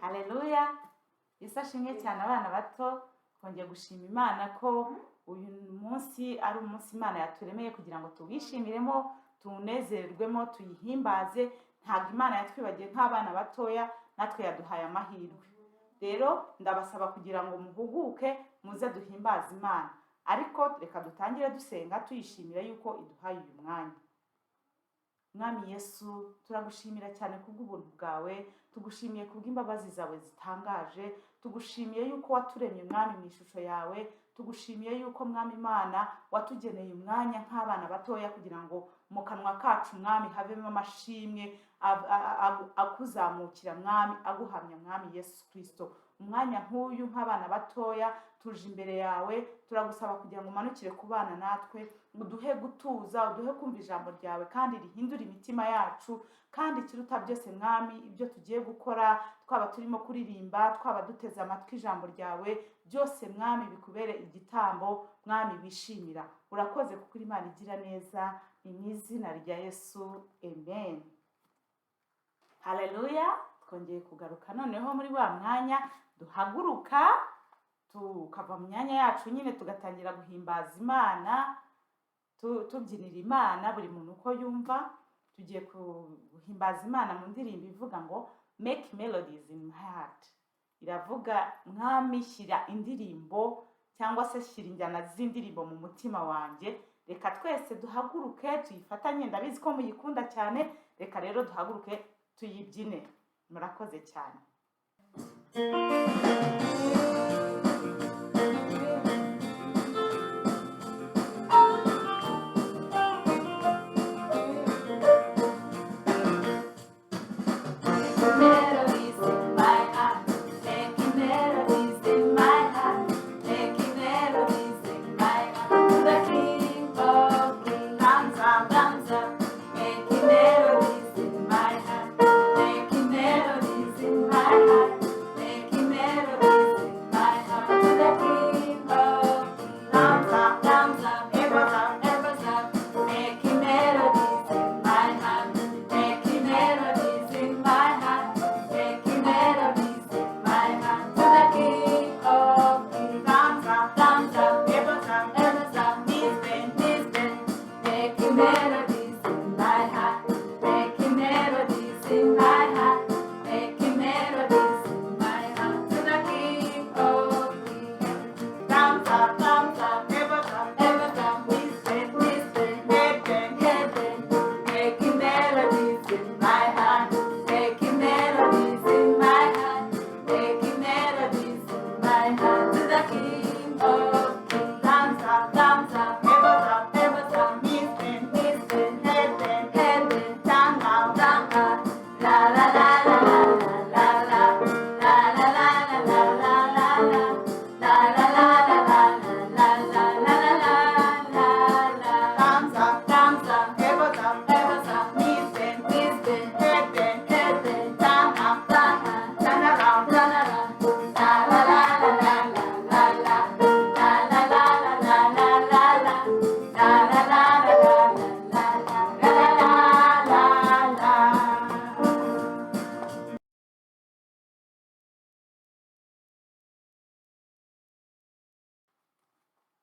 Haleluya. Yesu ashimwe cyane abana bato. Twongeye gushima Imana ko uyu munsi ari umunsi Imana yaturemeye kugira ngo tuwishimiremo, tunezerwemo, tuyihimbaze. Ntabwo Imana yatwibagiye nk'abana batoya, natwe yaduhaye amahirwe. Rero ndabasaba kugira ngo muhuguke muze duhimbaze Imana. Ariko reka dutangire dusenga tuyishimira yuko iduhaye uyu mwanya. Mwami Yesu, turagushimira cyane kubw'ubuntu bwawe, tugushimiye kubw'imbabazi zawe zitangaje, tugushimiye yuko waturemye Mwami mu ishusho yawe, tugushimiye yuko Mwami Imana watugeneye umwanya nk'abana batoya kugira ngo mu kanwa kacu Mwami havemo amashimwe akuzamukira Mwami, aguhamya Mwami Yesu Kristo. Umwanya nk'uyu nk'abana batoya tuje imbere yawe, turagusaba kugira ngo umanukire ku bana natwe, uduhe gutuza, uduhe kumva ijambo ryawe kandi rihindura imitima yacu. Kandi ikiruta byose Mwami, ibyo tugiye gukora, twaba turimo kuririmba, twaba duteze amatwi ijambo ryawe, byose Mwami bikubere igitambo Mwami wishimira. Urakoze kuko Imana igira neza, ni mu izina rya Yesu, amen. Haleluya. Twongeye kugaruka noneho muri wa mwanya duhaguruka tukava mu myanya yacu nyine tugatangira guhimbaza Imana, tubyinira Imana buri muntu uko yumva. Tugiye guhimbaza Imana mu ndirimbo ivuga ngo make melodies in my heart. Iravuga Mwami shyira indirimbo cyangwa se shyira injyana z'indirimbo mu mutima wanjye. Reka twese duhaguruke tuyifatanye, ndabizi ko muyikunda cyane. Reka rero duhaguruke tuyibyine. Murakoze cyane.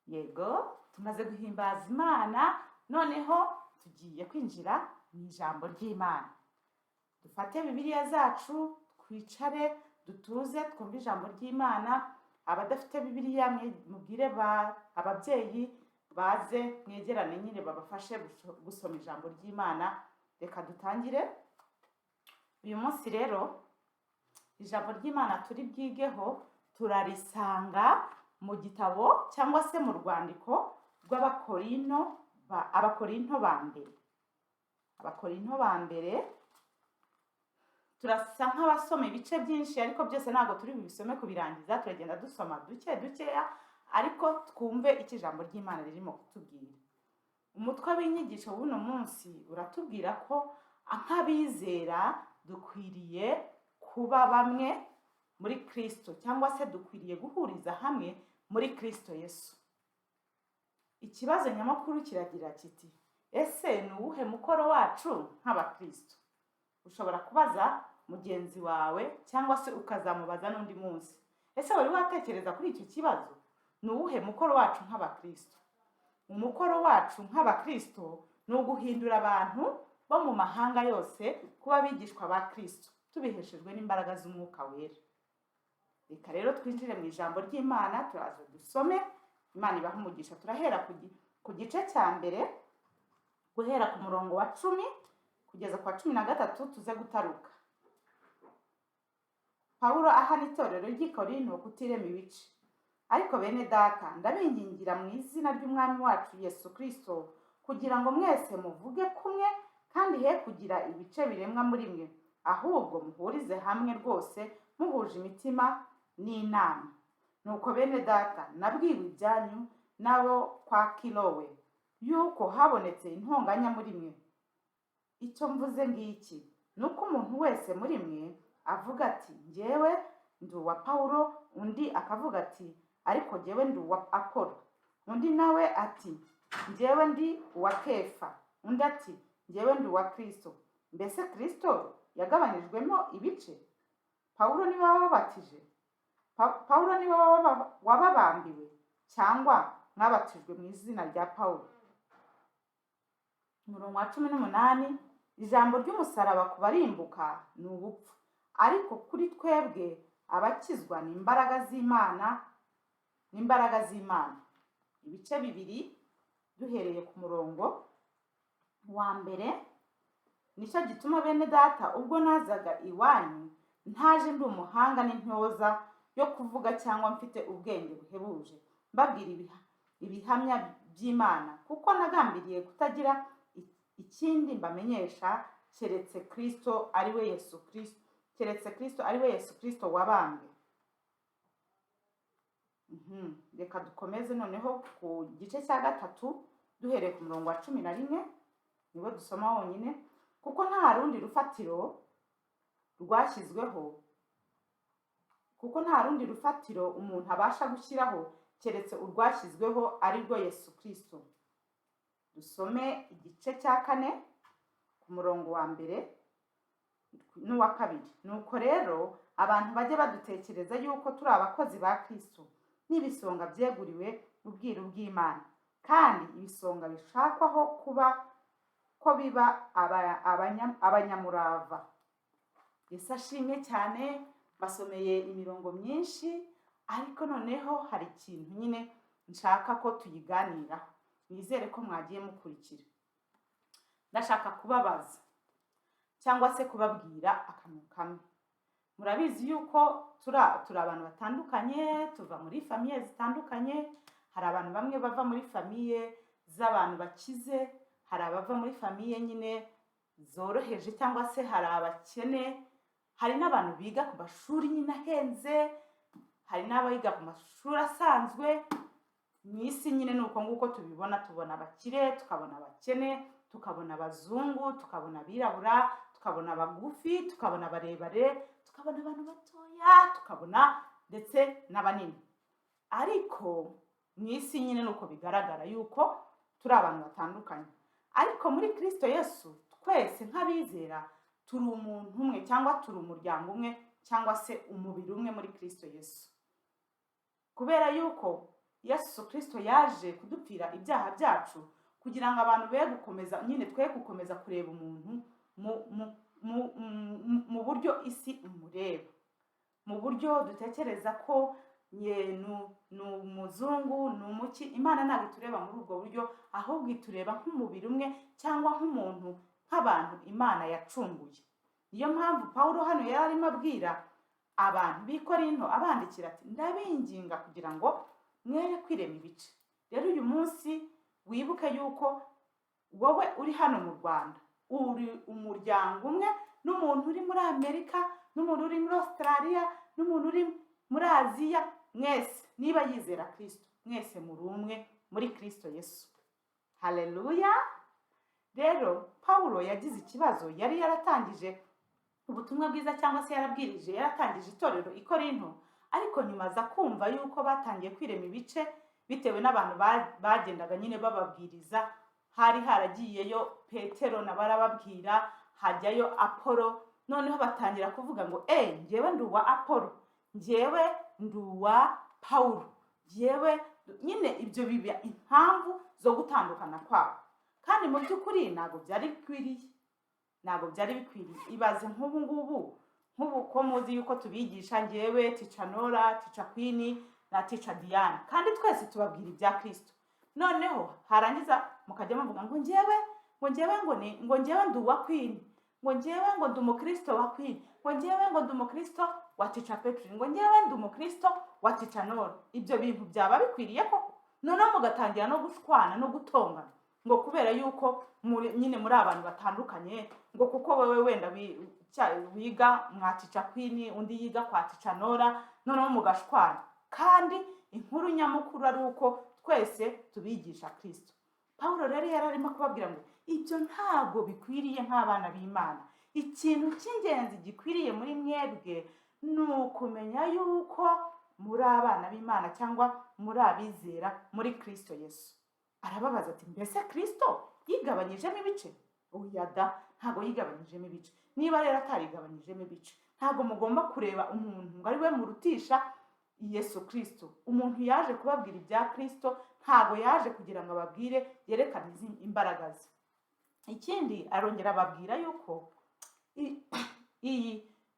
Yego, tumaze guhimbaza Imana, noneho tugiye kwinjira mu ijambo ry'Imana. Dufate Bibiliya zacu, twicare, dutuze, twumve ijambo ry'Imana. Abadafite Bibiliya mubwire ababyeyi baze mwegerane nyine babafashe gusoma ijambo ry'Imana. Reka dutangire. Uyu munsi rero ijambo ry'Imana turi bwigeho turarisanga mu gitabo cyangwa se mu rwandiko rw'Abakorinto ba mbere. Turasa nk'abasoma ibice byinshi, ariko byose ntabwo turi bubisome kubirangiza, turagenda dusoma dukeya, ariko twumve icyo ijambo ry'Imana ririmo kutubwira. Umutwe w'inyigisho w'uno munsi uratubwira ko nk'abizera dukwiriye kuba bamwe muri Kristo, cyangwa se dukwiriye guhuriza hamwe muri Kristo Yesu. Ikibazo nyamukuru kiragira kiti, ese ni uwuhe mukoro wacu nk'abakristo? Ushobora kubaza mugenzi wawe cyangwa se ukazamubaza n'undi munsi. Ese wari watekereza kuri icyo kibazo? Ni uwuhe mukoro wacu nk'abakristo? Umukoro wacu nk'abakristo ni uguhindura abantu bo mu mahanga yose kuba abigishwa ba Kristo, tubiheshejwe n'imbaraga z'Umwuka Wera. Reka rero twinjire mu ijambo ry'Imana, turaza dusome. Imana ibaha umugisha. Turahera ku gice cya mbere, guhera ku murongo wa 10 kugeza kwa 13, tuze gutaruka. Pawulo ahana itorero ry'i Korinto kutirema ibice. Ariko bene data, ndabingingira mu izina ry'Umwami wacu Yesu Kristo, kugira ngo mwese muvuge kumwe kandi he kugira ibice biremwa muri mwe, ahubwo muhurize hamwe rwose muhuje imitima n'inama. Nuko bene data, nabwiwe ibyanyu nabo kwa Kilowe yuko habonetse intonganya muri mwe. Icyo mvuze ngiki, nuko umuntu wese muri mwe avuga ati njyewe ndi uwa Pawulo, undi akavuga ati ariko njyewe ndi uwa Apolo, undi nawe ati njyewe ndi uwa Kefa, undi ati njyewe ndi uwa Kristo. Mbese Kristo yagabanijwemo ibice? Pawulo niwe wababatije? Pawulo niwe wababambiwe, cyangwa mwabatijwe mu izina rya Pawulo? Umurongo wa 18, ijambo ry'umusaraba ku barimbuka ni ubupfu, ariko kuri twebwe abakizwa ni imbaraga z'Imana. Ibice bibiri duhereye ku murongo wa mbere. Nicyo gituma bene data, ubwo nazaga iwanyu ntaje ndi umuhanga n'intyoza yo kuvuga cyangwa mfite ubwenge buhebuje mbabwira ibihamya by'Imana, kuko nagambiriye kutagira ikindi mbamenyesha keretse Kristo ari we Yesu Kristo wabambwe. Reka dukomeze noneho ku gice cya 3 duhereye ku murongo wa 11, niwe dusoma wonyine. Kuko nta rundi rufatiro umuntu abasha gushyiraho keretse urwashyizweho ari rwo Yesu Kristo. Dusome igice cya 4 ku murongo wa 1 n'uwa 2. Nuko rero abantu bajye badutekereza yuko turi abakozi ba Kristo n'ibisonga byeguriwe ubwiru bw'Imana, kandi ibisonga bishakwaho ko biba abanyamurava. Yesu ashimwe cyane. Basomeye imirongo myinshi, ariko noneho hari ikintu nyine nshaka ko tuyiganiraho. Nizere ko mwagiye mukurikira. Ndashaka kubabaza cyangwa se kubabwira akantu kamwe. Murabizi yuko turi abantu batandukanye, tuva muri famiye zitandukanye. Hari abantu bamwe bava muri famiye z'abantu bakize, hari abava muri famiye nyine zoroheje, cyangwa se hari abakene, hari n'abantu biga ku mashuri nyine ahenze, hari n'abiga ku mashuri asanzwe. Mu isi nyine nuko nguko tubibona, tubona abakire, tukabona abakene, tukabona abazungu, tukabona abirabura, tukabona abagufi, tukabona abarebare, tukabona abantu batoya, tukabona ndetse n'abanini. Ariko mu isi nyine nuko bigaragara yuko turi abantu batandukanye. Ariko muri Kristo Yesu twese nk'abizera turi umuntu umwe, cyangwa turi umuryango umwe, cyangwa se umubiri umwe muri Kristo Yesu. Kubera yuko Yesu Kristo yaje kudupfira ibyaha byacu, kugira ngo abantu be gukomeza nyine twe gukomeza kureba umuntu mu buryo isi umureba, mu buryo dutekereza ko ni umuzungu, ni umuki. Imana ntabwo itureba muri ubwo buryo, ahubwo itureba nk'umubiri umwe, cyangwa nk'umuntu, nk'abantu Imana yacunguye. Niyo mpamvu Pawulo hano yari arimo abwira abantu b'i Korinto abandikira ati ndabinginga kugira ngo mwere kwirema ibice. Rero uyu munsi wibuke yuko wowe uri hano mu Rwanda uri umuryango umwe n'umuntu uri muri Amerika, n'umuntu uri muri Australia, n'umuntu uri muri Aziya. Mwese niba yizera Kristo, mwese muri umwe muri Kristo Yesu. Haleluya. Rero Pawulo yagize ikibazo, yari yaratangije ubutumwa bwiza, cyangwa se yaratangije itorero i Korinto, ariko nyuma aza kumva yuko batangiye kwirema ibice bitewe n'abantu bagendaga nyine bababwiriza. Hari haragiyeyo Petero na barababwira, hajyayo Apolo, noneho batangira kuvuga ngo njyewe ndi uwa Apolo, njyewe ndi uwa Pawulo, njyewe nyine ibyo biba impamvu zo gutandukana kwabo, kandi mu by'ukuri ntabwo byari bikwiriye, ntabwo byari bikwiriye. Ibaze nk'ubu ko muzi yuko tubigisha njyewe Teacher Nora, Teacher Queen na Teacher Diane, kandi twese tubabwira ibya Kristo. Noneho harangiza mukajya muvuga ngo njyewe ndi uwa Queen, ngo njyewe ngo ndi umukristo wa Queen, ngo njyewe ngo ndi umukristo wa Teacher Petri, ngo njyewe ndi umukristo wa Teacher Nora. Ibyo bintu byaba bikwiriye koko? Noneho mugatangira no gushwana no gutongana ngo kubera yuko nyine muri abantu batandukanye, ngo kuko wewe wenda wiga mwa Teacher Queen, undi yiga kwa Teacher Nora, noneho mugashwana. Kandi inkuru nyamukuru ari uko twese tubigisha Kristo. Pawulo rero yararimo kubabwira ngo ibyo ntabwo bikwiriye nk'abana b'Imana. Ikintu cy'ingenzi gikwiriye muri mwebwe ni ukumenya yuko muri abana b'Imana cyangwa muri abizera muri Kristo Yesu. Arababaza ati mbese Kristo yigabanyijemo ibice? Oya da, ntabwo yigabanyijemo ibice. Niba rero atarigabanyijemo ibice, ntabwo mugomba kureba umuntu ngo ari we murutisha Yesu Kristo. Umuntu yaje kubabwira ibya Kristo, ntabwo yaje kugira ngo ababwire yerekane imbaraga ze. Ikindi arongera ababwira yuko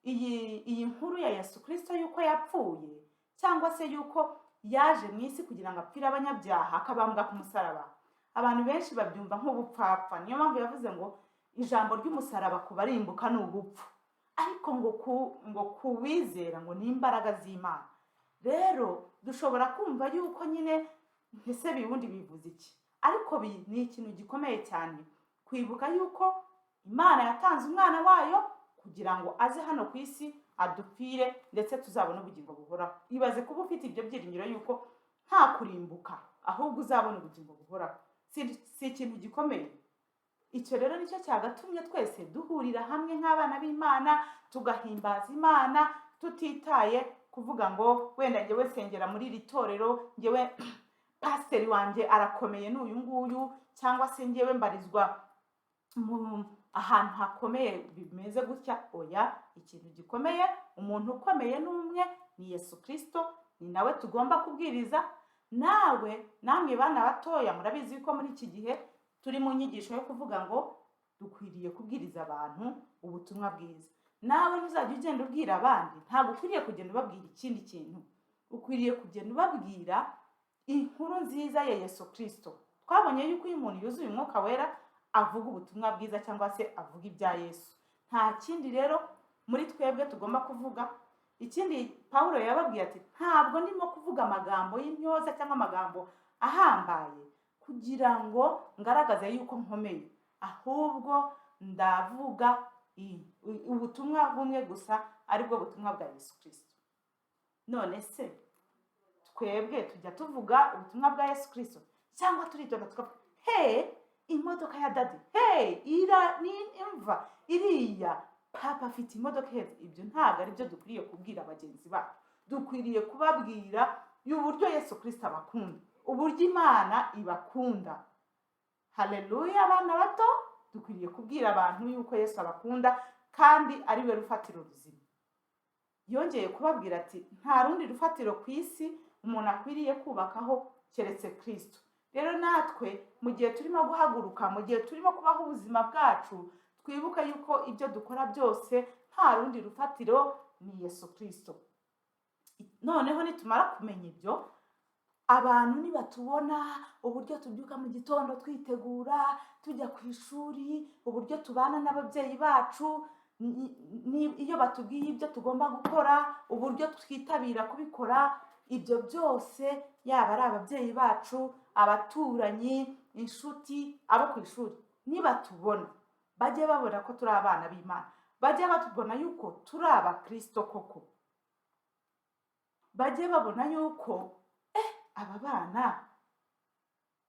iyi nkuru ya Yesu Kristo yuko yapfuye cyangwa se yuko yaje mu isi kugira ngo apfire abanyabyaha akabambwa ku musaraba, abantu benshi babyumva nk'ubupfapfa. Niyo mpamvu yavuze ngo ijambo ry'umusaraba kubarimbuka ni ubupfu, ariko ngo kuwizera ngo ni imbaraga z'Imana. Rero dushobora kumva yuko nyine ese bibundi bivuze iki, ariko ni ikintu gikomeye cyane kwibuka yuko Imana yatanze umwana wayo kugira ngo aze hano ku isi adupfire ndetse tuzabona ubugingo buhoraho. Ibaze kuba ufite ibyo byiringiro yuko nta kurimbuka ahubwo uzabona ubugingo buhoraho, si ikintu gikomeye? Icyo rero nicyo cyagatumye twese duhurira hamwe nk'abana b'Imana tugahimbaza Imana, tutitaye kuvuga ngo wenda njyewe sengera muri iri torero, njyewe pasiteri wanjye arakomeye n'uyu nguyu, cyangwa se njyewe mbarizwa ahantu hakomeye bimeze gutya. Oya, ikintu gikomeye, umuntu ukomeye n'umwe ni Yesu Kristo, ni nawe tugomba kubwiriza. Namwe bana batoya murabizi ko muri iki gihe turi mu nyigisho yo kuvuga ngo dukwiriye kubwiriza abantu ubutumwa bwiza. Nawe ntuzajya ugenda ubwira abandi, ntabwo ukwiriye kugenda ubabwira ikindi kintu, ukwiriye kugenda ubabwira inkuru nziza ya Yesu Kristo. Twabonye yuko iyo umuntu yuzuye umwuka wera avuga ubutumwa bwiza cyangwa se avuga ibya Yesu. Nta kindi rero muri twebwe tugomba kuvuga. Ikindi Pawulo yababwiye ati ntabwo ndimo kuvuga amagambo y'intyoza cyangwa amagambo ahambaye kugira ngo ngaragaze yuko nkomeye, ahubwo ndavuga ubutumwa bumwe gusa, aribwo butumwa bwa Yesu Kristo. None se twebwe tujya tuvuga ubutumwa bwa Yesu Kristo cyangwa turitonda tukavuga imodoka ya dadi, ni imva iriya papa afite imodoka heza? Ibyo ntabwo ari byo dukwiriye kubwira bagenzi bacu. Dukwiriye kubabwira uburyo Yesu Kristo abakunda, uburyo Imana ibakunda. Haleluya abana bato, dukwiriye kubwira abantu yuko Yesu abakunda kandi ari we rufatiro ruzima. Yongeye kubabwira ati nta rundi rufatiro ku isi umuntu akwiriye kubakaho keretse Kristo. Rero natwe mu gihe turimo guhaguruka, mu gihe turimo kubaho ubuzima bwacu, twibuka yuko ibyo dukora byose nta rundi rufatiro ni Yesu Kristo. Noneho nitumara kumenya ibyo, abantu nibatubona uburyo tubyuka mu gitondo twitegura tujya ku ishuri, uburyo tubana n'ababyeyi bacu, iyo batubwiye ibyo tugomba gukora, uburyo twitabira kubikora, ibyo byose yaba ari ababyeyi bacu, abaturanyi, inshuti, abo ku ishuri, nibatubona bajye babona ko turi abana b'Imana, bajye batubona yuko turi abakristo koko, bajye babona yuko aba bana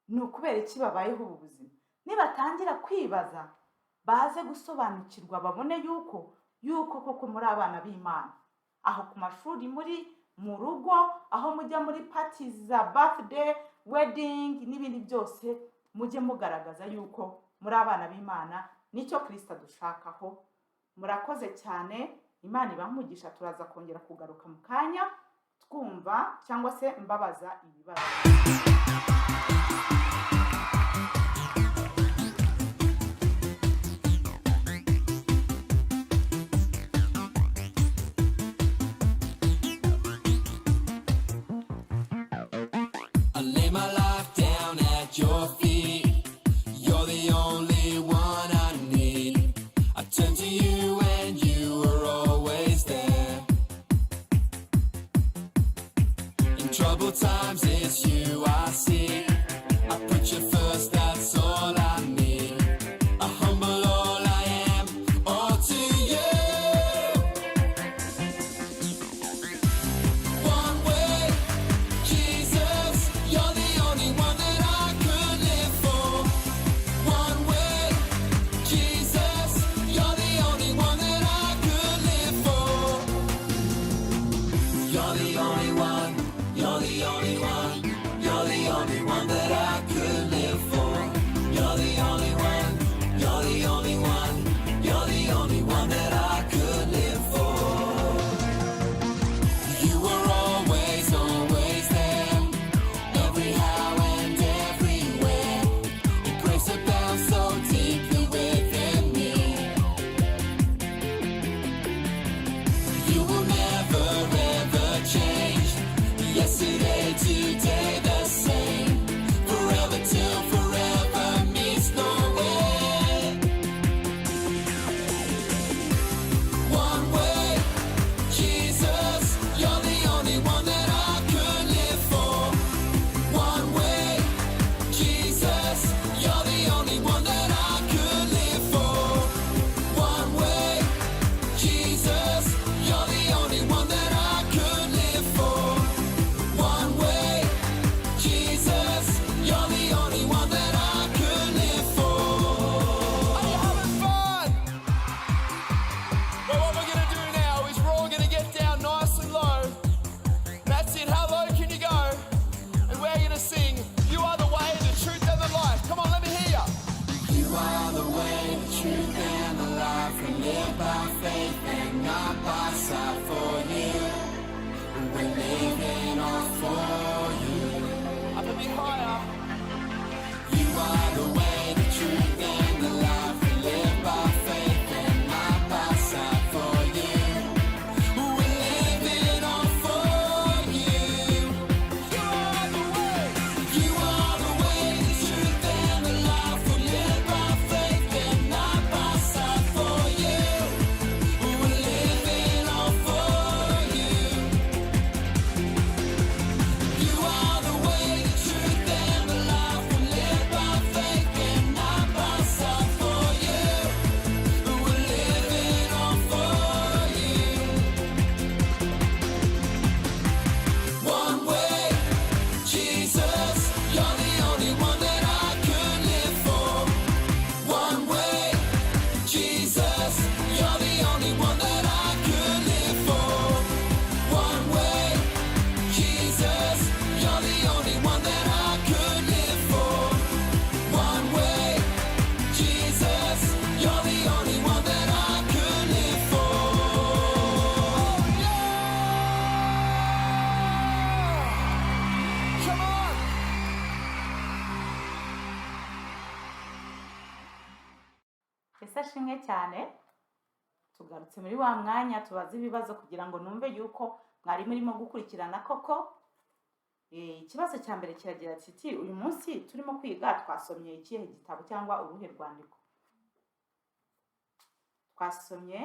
ni ukubera iki babayeho ubu buzima. Nibatangira kwibaza, baze gusobanukirwa, babone yuko koko muri abana b'Imana. Aho ku mashuri, mu rugo, aho mujya muri parties za birthday, wedding n'ibindi byose, mujye mugaragaza yuko muri abana b'Imana. Nicyo Kristo adushakaho, murakoze cyane, Imana ibamugisha. Turaza kongera kugaruka mu kanya twumva cyangwa se mbabaza ibibazo. I lay my life down at your feet. You're the only one I need. I turn to you and you are always there. In troubled times it's you I see. I put you first, that's all I need. I humble all I am, all to you. One way, Jesus, you're the only one that I could live for. One way, Jesus, you're the only one that I could live for. You're the only one, you're the only one, you're the only one that I could live for. You're the only one, you're the only one, you're the only one that I could live for. You were always, always there, every how and everywhere. Your grace abounds so deeply within me. You will never ever change. Yesterday, today, the same. Forever till forever meets no end. One way, Jesus, you're the only one that I could live for. One way, Jesus, you're the only one that I could live for. One way, Jesus, you're the only one that I could live for. One way, Jesus, you're the only one that I could live for. Are you having fun? Well, what we're gonna do now is we're all gonna get down nice and low. That's it. How low can you go? And we're gonna sing, "You are the way, the truth, and the life." Come on, let me hear ya. You are the way, the truth, and the life. We live by faith and not by sight. For you, we're living all for you. Up a bit higher. You are the way, the truth, and the life. We live by faith and not by sight. For you, we're living all for you. You are the way. You are the way, the truth, and the life. We live by faith and not by sight. For you, we're living all for you. You are the way, the truth, and the life. We live by faith and not by sight. For you, we're living all for you. One way, Jesus, you're the only one that I could live for. One way, Jesus, you're the only one that I could live for. One way, Jesus, you're the only one that I could live for. One way, Jesus, you're the only one that I could live for. Come on! Ese ashimwe cyane. Tugarutse muri wa mwanya tubaza ibibazo kugira ngo numve yuko mwari murimo gukurikirana koko. Ikibazo cya mbere kiragira kiti, uyu munsi turimo kwiga twasomye ikihe gitabo cyangwa uruhe rwandiko? Twasomye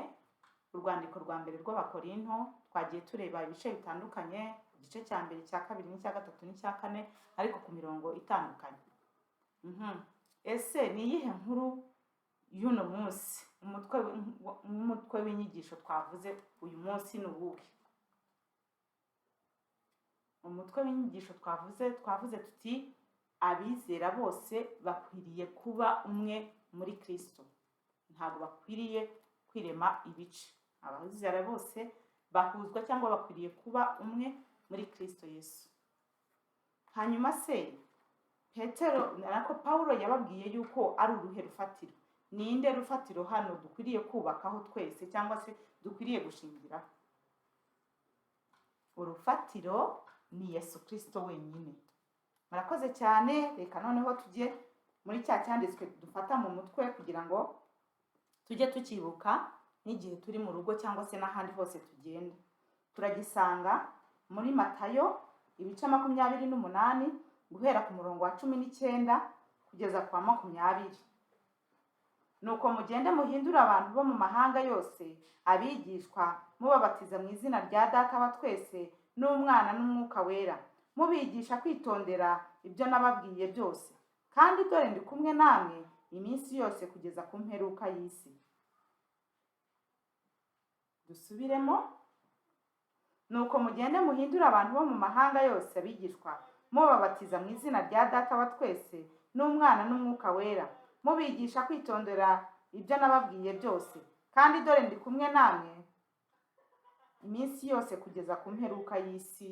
urwandiko rwa mbere rw'Abakorinto, twagiye tureba ibice bitandukanye, igice cya mbere, cya kabiri, n'icya gatatu, n'icya kane, ariko ku mirongo itandukanye. Ese ni iyihe nkuru y'uno munsi? Umutwe w'inyigisho twavuze uyu munsi ni uwuhe? Umutwe w'inyigisho twavuze tuti abizera bose bakwiriye kuba umwe muri Kristo. Ntabwo bakwiriye kwirema ibice. Abizera bose bahuzwa cyangwa bakwiriye kuba umwe muri Kristo Yesu. Hanyuma se Petero nako Paulo yababwiye yuko ari uruhe rufatiro? ninde rufatiro hano dukwiriye kubakaho twese cyangwa se dukwiriye gushingiraho? Urufatiro ni Yesu Kristo wenyine. Murakoze cyane. Reka noneho tujye muri cya cyanditswe dufata mu mutwe kugira ngo tujye tukibuka n'igihe turi mu rugo cyangwa se n'ahandi hose tugenda. Turagisanga muri Matayo ibice 28 guhera ku murongo wa 19 kugeza kwa 20. Nuko mugende muhindura abantu bo mu mahanga yose abigishwa, mubabatiza mu izina rya Data wa twese n'Umwana n'Umwuka wera, mubigisha kwitondera ibyo nababwiye byose. Kandi dore ndi kumwe namwe iminsi yose kugeza ku mperuka y'isi. Dusubiremo. Nuko mugende muhindura abantu bo mu mahanga yose abigishwa, mubabatiza mu izina rya Data wa twese n'Umwana n'Umwuka wera, mubigisha kwitondera ibyo nababwiye byose. Kandi dore ndi kumwe namwe iminsi yose kugeza ku mperuka y'isi.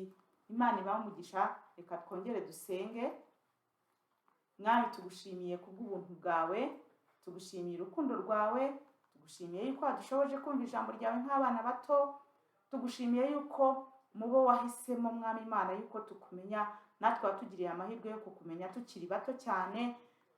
Imana ibahe umugisha. Reka twongere dusenge. Mwami, tugushimiye kubw'ubuntu bwawe, tugushimiye urukundo rwawe, tugushimiye yuko wadushoboje kumva ijambo ryawe nk'abana bato, tugushimiye yuko mubo wahisemo Mwami Imana yuko tukumenya, natwe watugiriye amahirwe yo kukumenya tukiri bato cyane.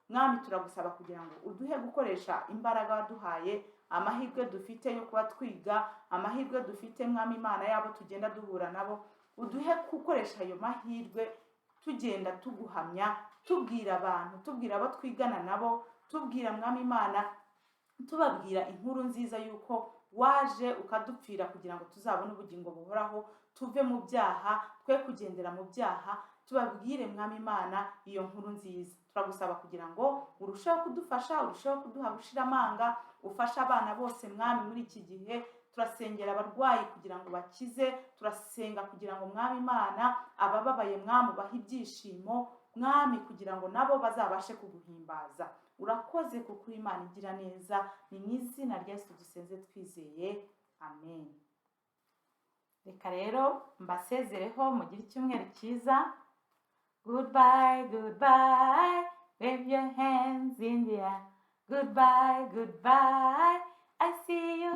Mwami, turagusaba kugira ngo uduhe gukoresha imbaraga waduhaye, amahirwe dufite yo kuba twiga, amahirwe dufite Mwami Imana yabo tugenda duhura nabo, uduhe gukoresha ayo mahirwe tugenda tuguhamya, tubwira abantu, tubwira abo twigana nabo, tubwira Mwami Imana, tubabwira inkuru nziza yuko waje ukadupfira kugira ngo tuzabone ubugingo buhoraho, tuve mu byaha, twe kugendera mu byaha. Tubabwire Mwami Imana iyo nkuru nziza. Turagusaba kugira ngo urusheho kudufasha, urusheho kuduha gushiramanga, ufasha abana bose Mwami muri iki gihe. Turasengera abarwayi kugira ngo bakize, turasenga kugira ngo Mwami Imana abababaye Mwami ubahe ibyishimo Mwami, kugira ngo nabo bazabashe kuguhimbaza. Urakoze kuko uri Imana igira neza. Ni mu izina rya Yesu dusenze twizeye, amen. Reka rero mbasezereho, mugire icyumweru cyiza. Goodbye, goodbye, wave your hands in the air. Goodbye, goodbye, I see you